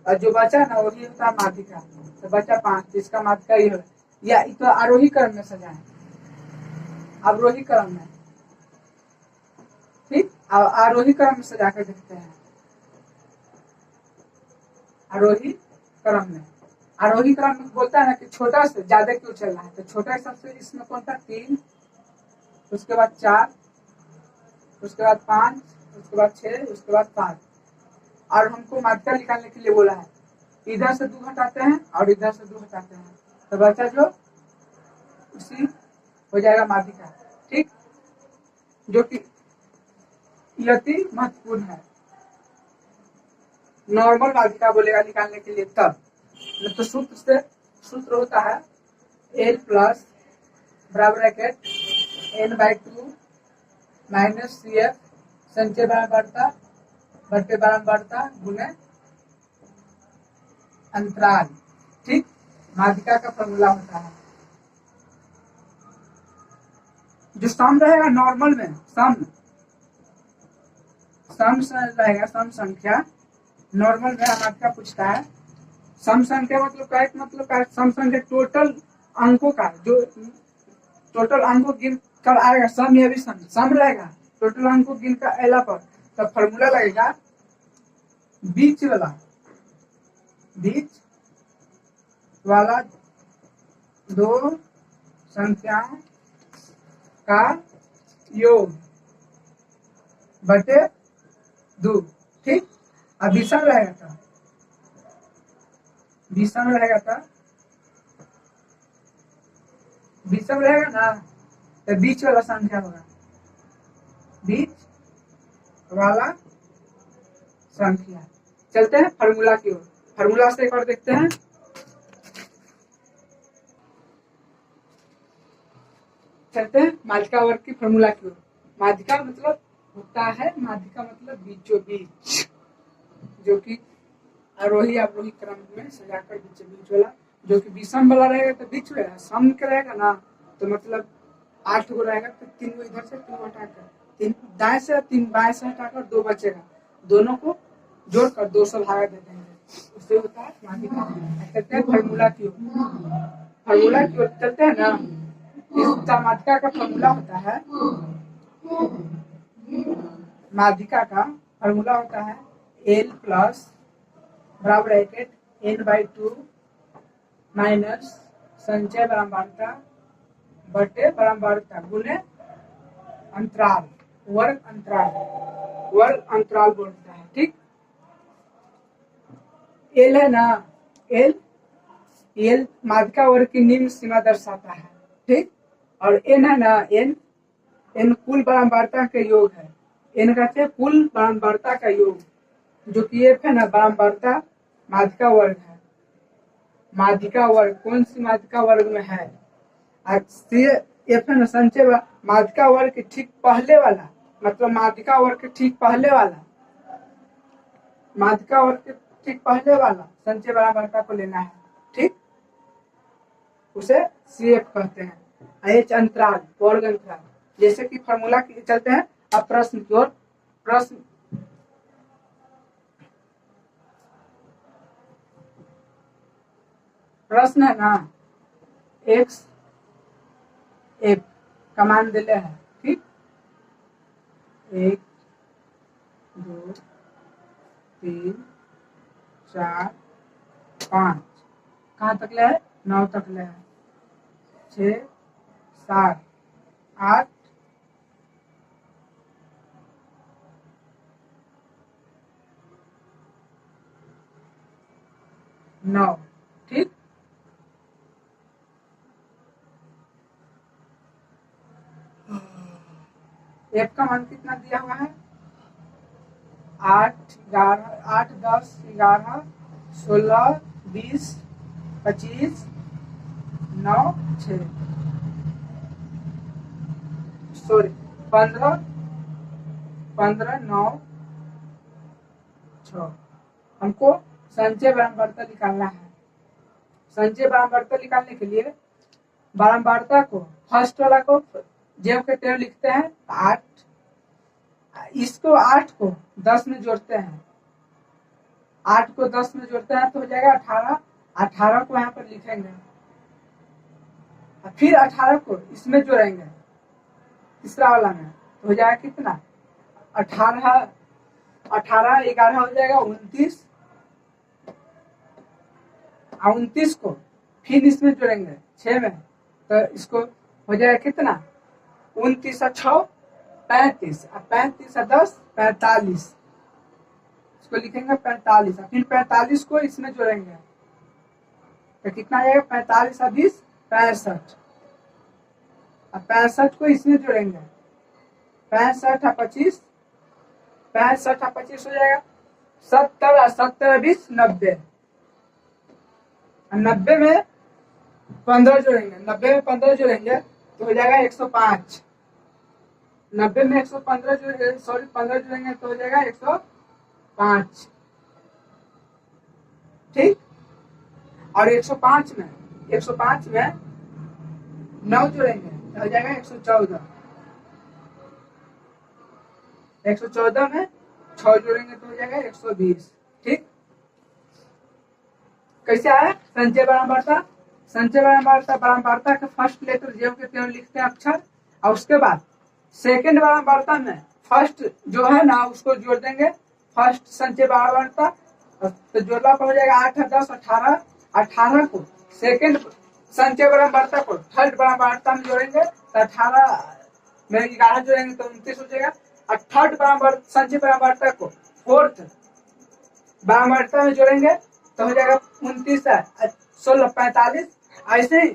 और जो बचा ना वही होता है माध्यिका। तो बचा 5, इसका माध्यिका ये है। या तो आरोही क्रम में सजाएं, अवरोही क्रम में, ठीक। आरोही क्रम में सजा कर देखते हैं। आरोही क्रम में, आरोही क्रम में बोलता है ना कि छोटा से ज्यादा क्यों चल रहा है, तो छोटा सबसे इसमें कौन था 3, उसके बाद 4, उसके बाद 5, उसके बाद 6, उसके बाद 7। और हमको माध्यिका निकालने के लिए बोला है, इधर से 2 हटाते हैं और इधर से 2 हटाते हैं, तो बचा जो उसी हो जाएगा माध्यिका, ठीक। जो कि अति महत्वपूर्ण है। नॉर्मल माध्यिका बोलेगा निकालने के लिए तब, तो सूत्र होता है L प्लस बराबर ब्रैकेट N/2 माइनस CF संचय बराबरता बटे बराबरता गुने अंतराल, ठीक। माध्यिका का फॉर्मूला होता है। जो सम रहेगा नॉर्मल में, सम रहेगा, सम संख्या नॉर्मल में माध्यिका पूछता है। सम संख्या मतलब क्या है, सम संख्या टोटल अंकों का, जो टोटल अंकों गिन कर आएगा, सम या भी सम रहेगा, टोटल अंकों गिन कर अला पर तब फॉर्मूला लगेगा बीच वाला 2 संख्याओं का योग बटे 2, ठीक। अब विषम रहेगा था, विषम रहेगा ना, तो बीच वाला संख्या होगा, बीच वाला संख्या। चलते हैं फॉर्मूला की ओर, फॉर्मूला से एक बार देखते हैं। चलते हैं माध्यिका वर्ग की फॉर्मूला की ओर। माध्यिका मतलब होता है, माध्यिका मतलब बीचों बीच, जो कि आरोही अवरोही क्रम में सजाकर बीचों बीच वाला, जो कि विषम वाला रहेगा तो बीच में, सम के रहेगा ना तो मतलब 8 गो रहेगा, तो 3 गो इधर से 3 गो हटाकर, 3 दाएं से 3 बाएं से हटाकर 2 बचेगा, दोनों को जोड़कर 200 भागा दे देंगे, उससे होता है माध्यिका। चलते हैं फॉर्मूला की ओर, फॉर्मूला की ओर चलते हैं ना। इसका माध्यिका का फॉर्मूला होता है, माध्यिका का फॉर्मूला होता है L प्लस बराबर ब्रैकेट N/2 माइनस संचय बराबरता बटे बराबरता गुने अंतराल, वर्ग अंतराल बोलता है, ठीक। L है ना, L माध्यिका वर्ग की निम्न सीमा दर्शाता है, ठीक। और N है ना, N कुल बराबरता का योग है, N कहते हैं कुल बराबरता का योग, जो कि F है ना बराबरता माध्यिका वर्ग है। माध्यिका वर्ग कौन सी माध्यिका वर्ग में है, F है ना संचय माध्यिका वर्ग के ठीक पहले वाला, मतलब माध्यिका वर्ग के ठीक पहले वाला, माध्यिका वर्ग के ठीक पहले वाला संचय बराबरता को लेना है, ठीक। उसे CF कहते हैं। H अंतराल, वर्ग अंतराल, जैसे कि फॉर्मूला की चलते हैं। अब प्रश्न की ओर, प्रश्न है ना, x f का मान दिले है, ठीक। 1 2 3 4 5 कहाँ तक ले है, 9 तक ले है, 6 7 8 9, ठीक। F का मान कितना दिया हुआ है, 8 10 11 16 20 25 9 6 सॉरी 15 9 6। हमको संचय बराबरता निकालना है, संचय बारंबारता निकालने के लिए बारंबारता को फर्स्ट वाला को जेव के तेरह लिखते हैं 8, इसको 8 को 10 में जोड़ते हैं, 8 को 10 में जोड़ते हैं तो हो जाएगा 18, 18 को यहाँ पर लिखेंगे, फिर 18 को इसमें जोड़ेंगे तीसरा वाला में तो हो जाएगा कितना 18, 18 11 हो जाएगा 29, 29 को फिर इसमें जोड़ेंगे 6 में तो इसको हो जाएगा कितना 29 और 6 35, 35 और 10 45, इसको लिखेंगे 45 और फिर 45 को इसमें जोड़ेंगे तो कितना आ जाएगा 45 और 20 65, अब 65 को इसमें जोड़ेंगे 65 और 25, 65 और 25 हो जाएगा 70 और 70 और 20 90, 90 में 15 जोड़ेंगे, 90 में 15 जोड़ेंगे तो हो जाएगा 105, 90 में 115 जोड़ेंगे 15 जोड़ेंगे तो हो जाएगा 105, ठीक। और 105 में 9 जोड़ेंगे तो हो जाएगा 114, 114 में 6 जोड़ेंगे तो हो जाएगा 120, ठीक। कैसे आया संचय बारंबारता, संचय बारंबारता बारंबारता के फर्स्ट लेटर जेव के तेरह लिखते हैं अक्षर और उसके बाद सेकंड बारंबारता में फर्स्ट जो है ना उसको जोड़ देंगे, फर्स्ट संचय बारंबारता तो जोड़ना पर हो जाएगा 8 10 18, 18 को सेकंड संचय बारंबारता को थर्ड बारंबारता में जोड़ेंगे तो 18 में 11 जोड़ेंगे तो 29 हो जाएगा, और थर्ड संचय बारंबारता को फोर्थ बारंबारता में जोड़ेंगे तो हो जाएगा 29 16 45, ऐसे ही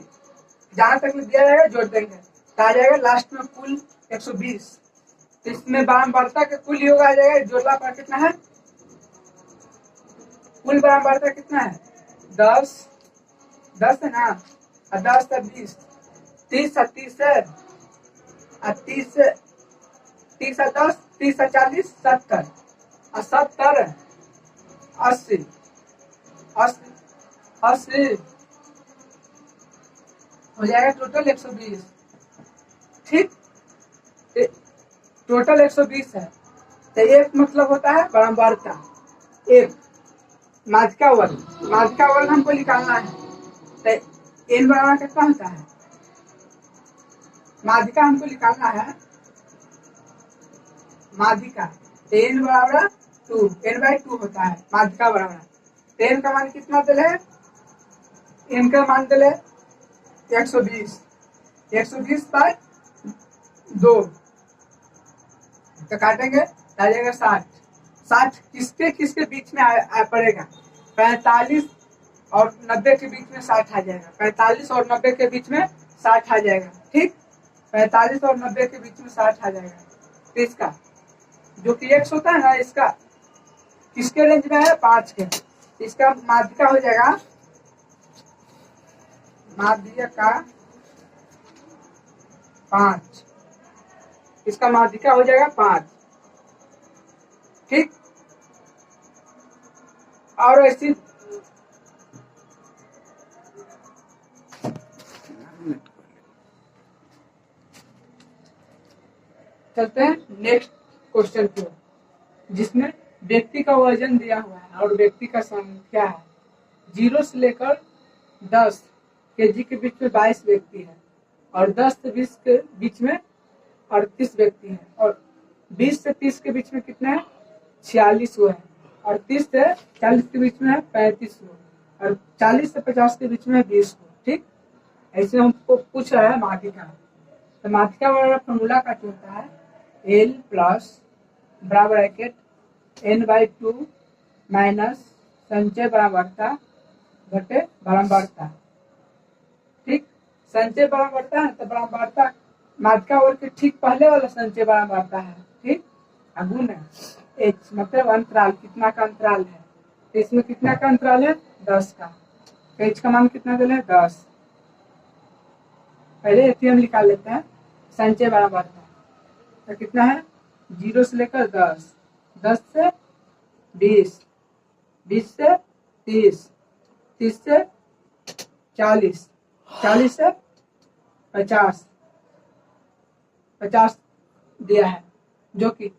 जहां तक दिया जाएगा जोड़ देंगे तो आ जाएगा लास्ट में कुल 120, तो इसमें बारंबारता के कुल योग आ जाएगा, जोड़ला पर कितना है कुल बारंबारता कितना है 10 है ना, और 10 से 20 30 और 30 है, और 30 से 30 और 10 30 और 40 70, और 70 80 हो जाएगा टोटल 120, ठीक। टोटल 120 है तो एक मतलब होता है बारंबारता, एक माध्यिका वर्ग हमको निकालना है तो n बराबर कितना होता है, माध्यिका हमको निकालना है माध्यिका n बराबर 2, n/2 होता है माध्यिका बराबर, तो n का मान कितना दिले, n का मान दिले 120, 120 पर 2 तो काटेंगे आ जाएगा 60, 60 किसके बीच में आ पड़ेगा 45 और 90 के बीच में 60 आ जाएगा, 45 और 90 के बीच में 60 आ जाएगा, ठीक। 45 और 90 के बीच में 60 आ जाएगा, तो इसका जो कि x होता है ना इसका किसके रेंज में है 5 के, इसका माध्यिका हो जाएगा माध्यिका 5, इसका माध्यिका हो जाएगा 5, ठीक। और ऐसी चलते हैं नेक्स्ट क्वेश्चन की ओर, जिसमें व्यक्ति का वजन दिया हुआ है और व्यक्ति का संख्या है 0 से लेकर 10 केजी के बीच में 22 व्यक्ति है और 10 से 20 के बीच में 38 व्यक्ति है और 20 से 30 के बीच में कितने हैं 46 हुए हैं और 30 से 40 के बीच में है 35 हुए और 40 से 50 के बीच में 20 हुए, ठीक। ऐसे हमको पूछ रहा है माध्यिका, तो माध्यिका वाला फॉर्मूला का क्या होता है L प्लस बराबर ब्रैकेट n/2 माइनस संचय बारंबारता घटे बारंबारता, ठीक। संचय बारंबारता है तो बारंबारता माध्यिका वर्ग के ठीक पहले वाला संचय बारंबारता है, ठीक। गुण है h मतलब अंतराल, कितना का अंतराल है, तो इसमें कितना का अंतराल है 10 का, तो h का मान कितना दिया है 10, पहले हम निकाल लेते हैं संचय बारंबारता, तो कितना है 0 से लेकर 10, 10 से 20, 20 से 30, 30 से 40, 40 से 50, 50 दिया है, जो कि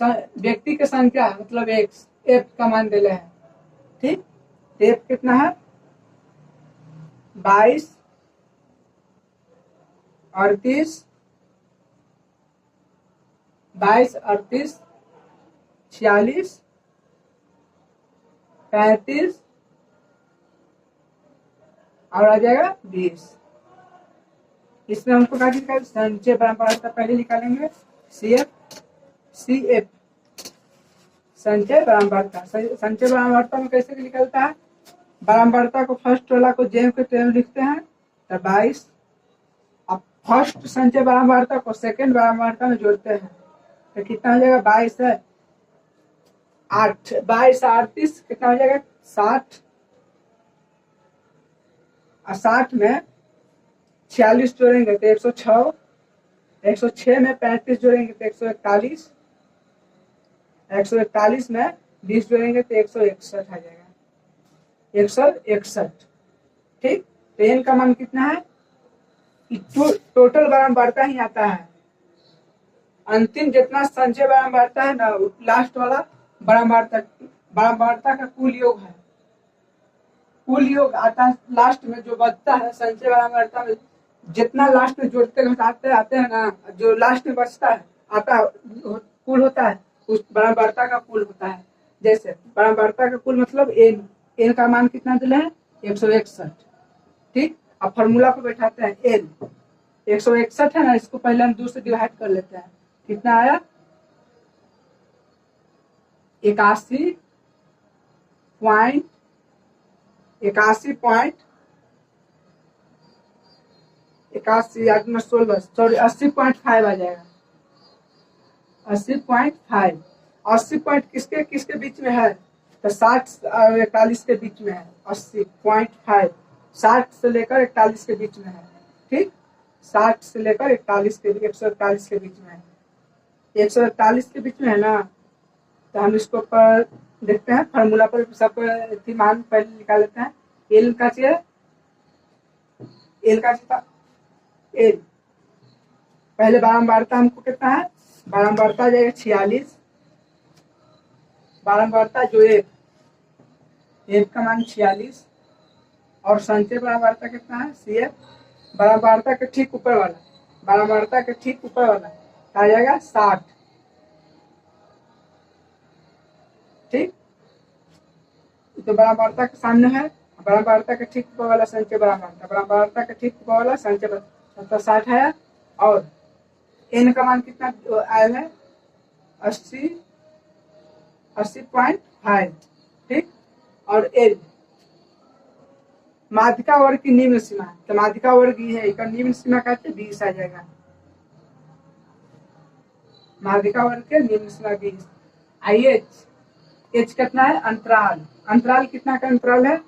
व्यक्ति की संख्या है, मतलब एक्स, एफ का मान दिले है। ठीक, एफ कितना है 22, 38, 22, 38, 46, 35 और आ जाएगा 20। इसमें हमको क्या निकाल संचय बराबर पहले निकालेंगे सी एफ संचय बराबरता। संचय बराबरता में कैसे निकलता है, बराबरता को फर्स्ट वाला को जेम के टर्म लिखते हैं तो 22, अब फर्स्ट संचय बराबरता को सेकंड बराबरता में जोड़ते हैं तो कितना हो जाएगा 22 है 8, 22 38 कितना हो जाएगा 60, और 60 में 46 जोड़ेंगे तो 106, 106 में 35 जोड़ेंगे तो 141, 141 में 20 जोड़ेंगे तो 161 आ जाएगा, 161। ठीक, तो एन का मान कितना है, टोटल बराबरता ही आता है, अंतिम जितना संचय बराबरता है ना, लास्ट वाला बराबरता का कुल योग है, कुल योग आता है लास्ट में, जो बचता है संचय बराबरता में जितना लास्ट में जोड़ते घटाते आते हैं ना, जो लास्ट में बचता है आता कुल होता है, उस बराबरता का कुल होता है। जैसे बराबरता का कुल मतलब एन, एन का मान कितना दिले हैं 161। ठीक, अब फॉर्मूला को बैठाते हैं एन 161 है ना, इसको पहले हम 2 से डिवाइड कर लेते हैं, कितना आया 81 पॉइंट 80.5 आ जाएगा, 80.5। 80 पॉइंट किसके किसके बीच में है तो 60 और 41 के बीच में है, 80.5 60 से लेकर 41 के बीच में है। ठीक, 60 से लेकर 41 के 141 के बीच में है, 141 के बीच में है ना, तो हम इसको पर देखते हैं फार्मूला पर सब मान पहले निकाल लेते हैं। एल का चाहिए, एल पहले बारंबारता हमको कितना है, बारंबारता जाएगा 46, बारंबारता जो एक का मान 46 और संचय बारंबारता कितना है सी एफ, बारंबारता के ठीक ऊपर वाला, बारंबारता के ठीक ऊपर वाला आ जाएगा 60। ठीक, तो बराबरता के सामने है, बराबरता के ठीक ऊपर वाला संचय बराबरता, बराबरता के ठीक ऊपर वाला संचय 60 है, और एन का मान कितना आया है 80.5। ठीक, और एल माध्यिका वर्ग की निम्न सीमा, तो माध्यिका वर्ग ये है, इसका निम्न सीमा का 20 आ जाएगा, माध्यिका वर्ग के निम्न सीमा 20। आइए एच कितना है अंतराल, अंतराल कितना का अंतराल है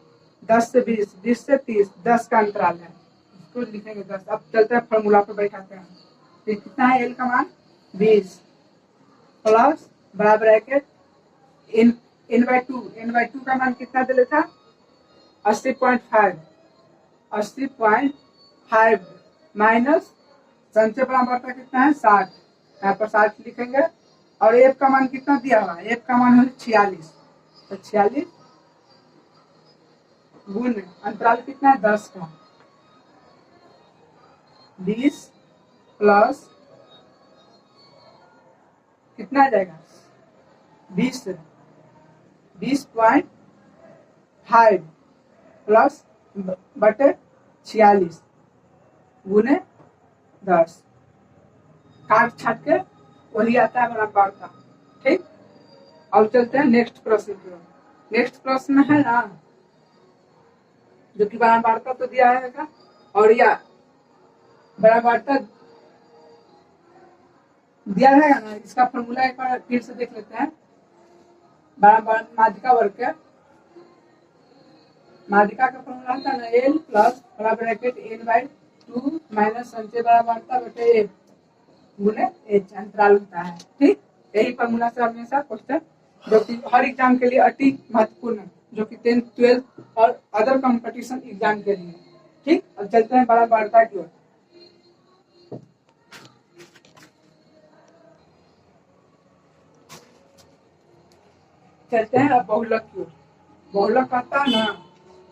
10 से 20, 20 से 30, 10 का अंतराल है, इसको लिखेंगे 10। अब चलते हैं फॉर्मूला पे बैठाते हैं, तो कितना है एल का मान 20 प्लस बराबर ब्रैकेट n/2 का मान कितना दे था 80.5, 80.5 माइनस संचय बराबरता कितना है 60, यहाँ पर 60 लिखेंगे, और एफ का मान कितना दिया हुआ है, एफ का मान है 46, तो 46 गुण अंतराल कितना है 10 का, 20 प्लस कितना आ जाएगा 20.5 प्लस बटे 46 गुने 10, काट छाट के वही आता है बराबरता। ठीक, अब चलते हैं नेक्स्ट प्रश्न की ओर। नेक्स्ट प्रश्न है ना, जो कि बराबरता तो दिया है और या बराबरता दिया रहेगा ना, इसका फॉर्मूला एक बार फिर से देख लेते हैं। बराबर माध्यिका वर्ग के माध्यिका का फॉर्मूला होता है ना एल प्लस बराबर ब्रैकेट n/2 माइनस संचय बराबरता बटे एफ गुने एच अंतराल होता है। ठीक, यही फॉर्मूला से हमेशा क्वेश्चन जो कि हर एग्जाम के लिए अति महत्वपूर्ण है। जो कि 10th 12th और अदर कंपटीशन एग्जाम के लिए। ठीक, अब चलते हैं बड़ा वार्ता की ओर। चलते हैं अब बहुलक की ओर। बहुलक कहता है ना,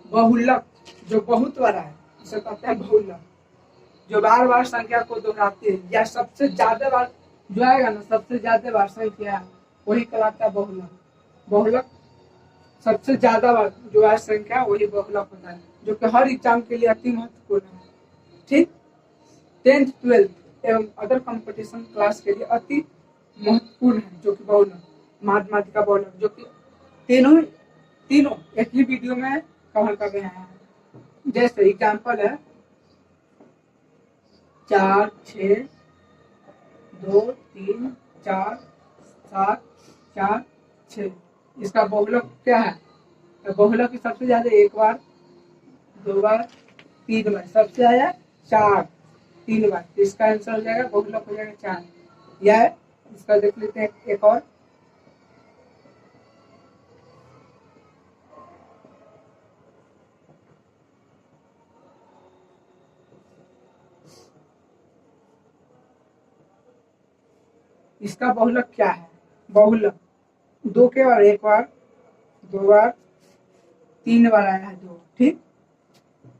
बहुलक जो बहुत बड़ा है उसे कहते हैं बहुलक, जो बार बार संख्या को दोहराती है या सबसे ज्यादा बार जो आएगा ना, सबसे ज्यादा बार संख्या वही कहलाता है बहुलक। बहुलक सबसे ज्यादा बार जो है संख्या वही बहुलक होता है, जो कि हर एग्जाम के लिए अति महत्वपूर्ण है। ठीक, 10th 12th एवं अदर कंपटीशन क्लास के लिए अति महत्वपूर्ण है जो कि बहुलक, माध्यमातिका बहुलक, जो कि तीनों एक ही वीडियो में कवर कर रहे हैं। जैसे एग्जाम्पल है 4 6 2 3 4 7 4 6, इसका बहुलक क्या है? तो बहुलक की सबसे ज्यादा एक बार, दो बार, तीन बार, सबसे ज्यादा 4 3 बार, इसका आंसर हो जाएगा बहुलक हो जाएगा 4। यह इसका देख लेते हैं एक और। इसका बहुलक क्या है? बहुलक दो के बार, एक बार, दो बार, तीन बार आया है दो। ठीक,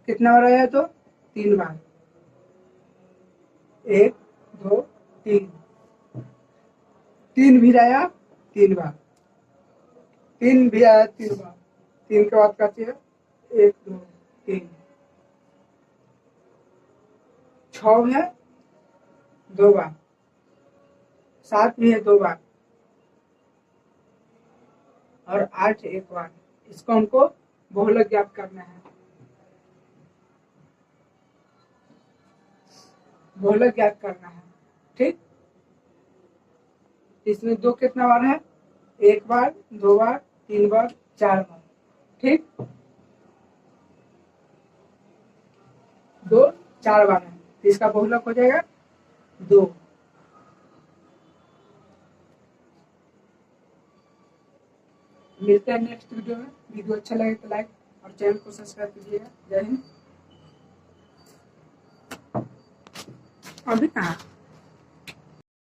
कितना बार आया है? तो 3 बार, 1 2 3, 3 भी आया 3 बार, 3 भी आया 3 बार, 3 के बाद कहते हैं 1 2 3, 6 है 2 बार, 7 भी है 2 बार और 8 एक बार। इसको हमको बहुलक ज्ञात करना है। बहुलक ज्ञात करना है। ठीक, इसमें 2 कितना बार है? 1 बार, 2 बार, 3 बार, 4 बार। ठीक, 2 4 बार है, तो इसका बहुलक हो जाएगा 2। मिलते हैं नेक्स्ट वीडियो में। वीडियो अच्छा लगे तो लाइक और चैनल को सब्सक्राइब कीजिएगा। जय हिंद। अभी कहाँ